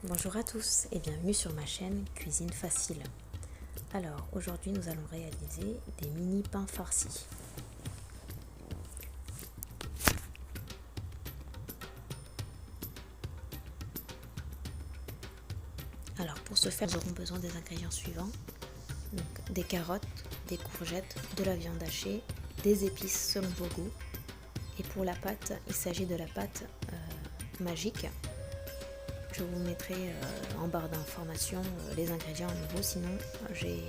Bonjour à tous et bienvenue sur ma chaîne Cuisine Facile. Alors aujourd'hui nous allons réaliser des mini pains farcis. Alors pour ce faire nous aurons besoin des ingrédients suivants. Donc, des carottes, des courgettes, de la viande hachée, des épices selon vos goûts. Et pour la pâte, il s'agit de la pâte magique. Je vous mettrai en barre d'informations les ingrédients à nouveau, sinon j'ai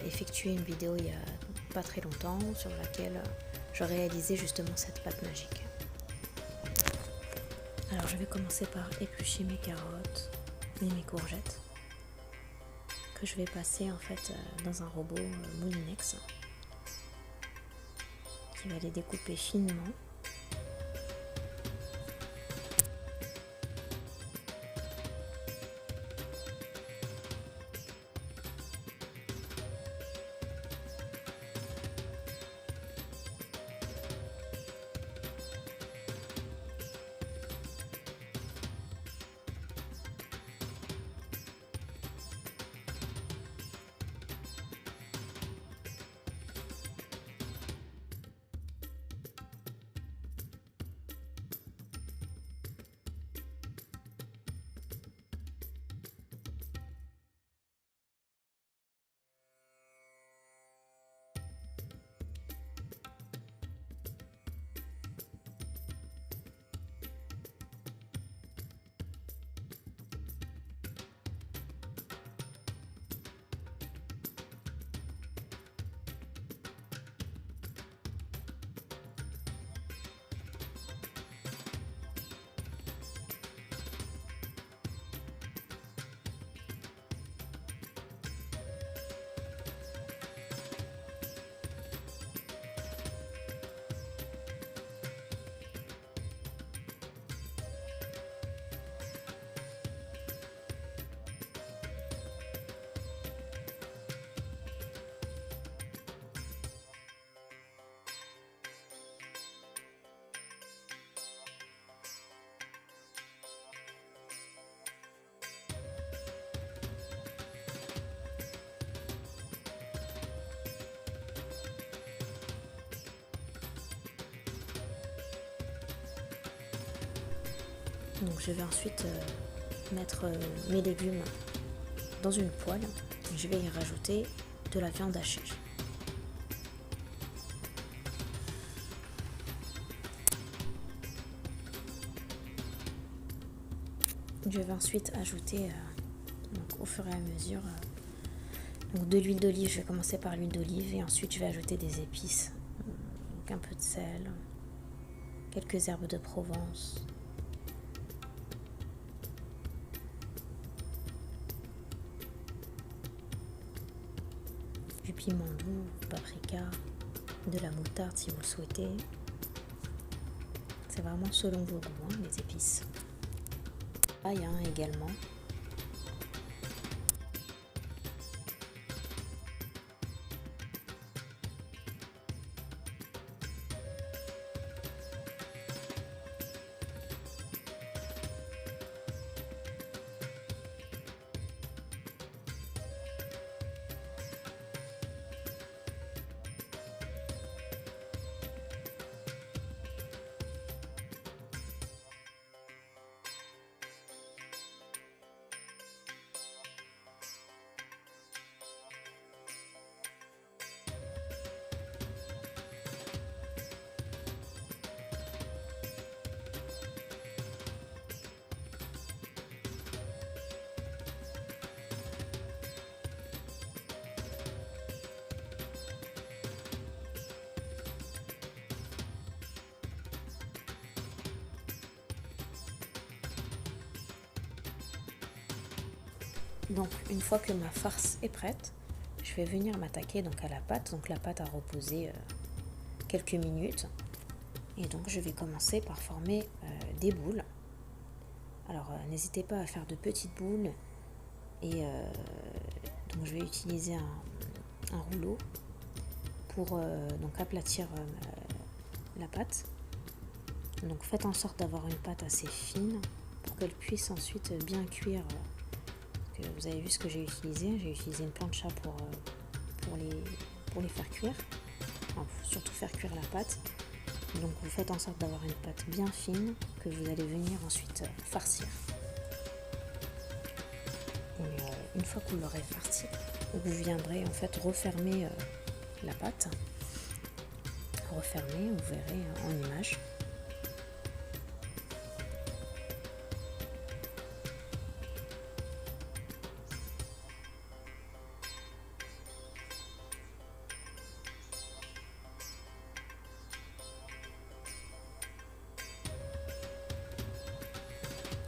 effectué une vidéo il y a pas très longtemps sur laquelle je réalisais justement cette pâte magique. Alors je vais commencer par éplucher mes carottes et mes courgettes que je vais passer en fait dans un robot Moulinex qui va les découper finement. Donc je vais ensuite mettre mes légumes dans une poêle. Je vais y rajouter de la viande hachée. Je vais ensuite ajouter donc, au fur et à mesure donc de l'huile d'olive. Je vais commencer par l'huile d'olive et ensuite je vais ajouter des épices, donc un peu de sel, quelques herbes de Provence. Du piment doux, paprika, de la moutarde si vous le souhaitez. C'est vraiment selon vos goûts, hein, les épices. Ail également. Donc une fois que ma farce est prête, je vais venir m'attaquer donc à la pâte. Donc la pâte a reposé quelques minutes. Et donc je vais commencer par former des boules. Alors n'hésitez pas à faire de petites boules. Et donc je vais utiliser un rouleau pour donc aplatir la pâte. Donc faites en sorte d'avoir une pâte assez fine pour qu'elle puisse ensuite bien cuire. Vous avez vu ce que j'ai utilisé une plancha pour les faire cuire, enfin, surtout faire cuire la pâte. Donc vous faites en sorte d'avoir une pâte bien fine que vous allez venir ensuite farcir. Et une fois que vous l'aurez farci, vous viendrez en fait refermer la pâte. Refermer, vous verrez en image.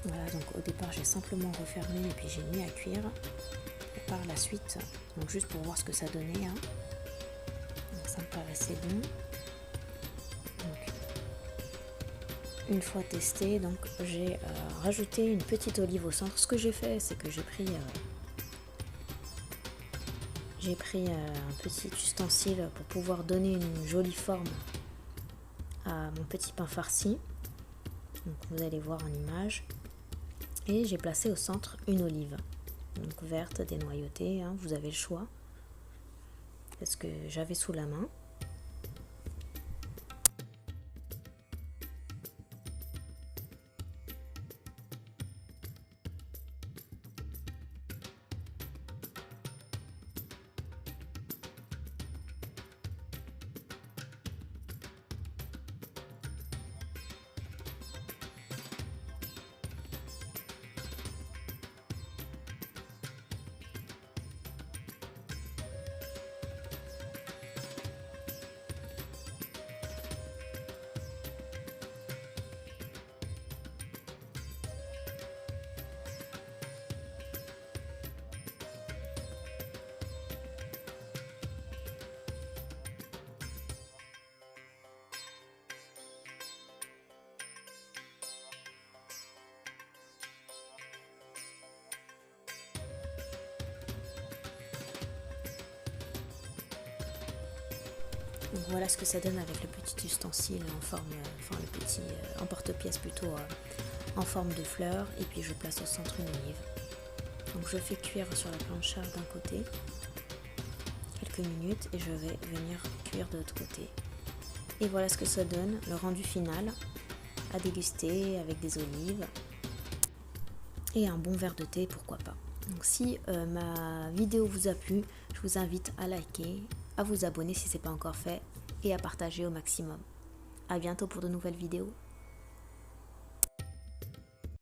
Voilà, donc au départ j'ai simplement refermé et puis j'ai mis à cuire. Et par la suite, donc juste pour voir ce que ça donnait, hein. Donc ça me paraissait bon. Donc, une fois testé, donc j'ai rajouté une petite olive au centre. Ce que j'ai fait, c'est que j'ai pris un petit ustensile pour pouvoir donner une jolie forme à mon petit pain farci. Donc vous allez voir en image. Et j'ai placé au centre une olive, donc verte, dénoyautée, hein, vous avez le choix. C'est ce que j'avais sous la main. Donc voilà ce que ça donne avec le petit ustensile en forme, enfin le petit emporte-pièce plutôt en forme de fleur, et puis je place au centre une olive. Donc je fais cuire sur la plancha d'un côté quelques minutes et je vais venir cuire de l'autre côté. Et voilà ce que ça donne, le rendu final à déguster avec des olives et un bon verre de thé, pourquoi pas. Donc si ma vidéo vous a plu, je vous invite à liker, à vous abonner si ce n'est pas encore fait et à partager au maximum. À bientôt pour de nouvelles vidéos.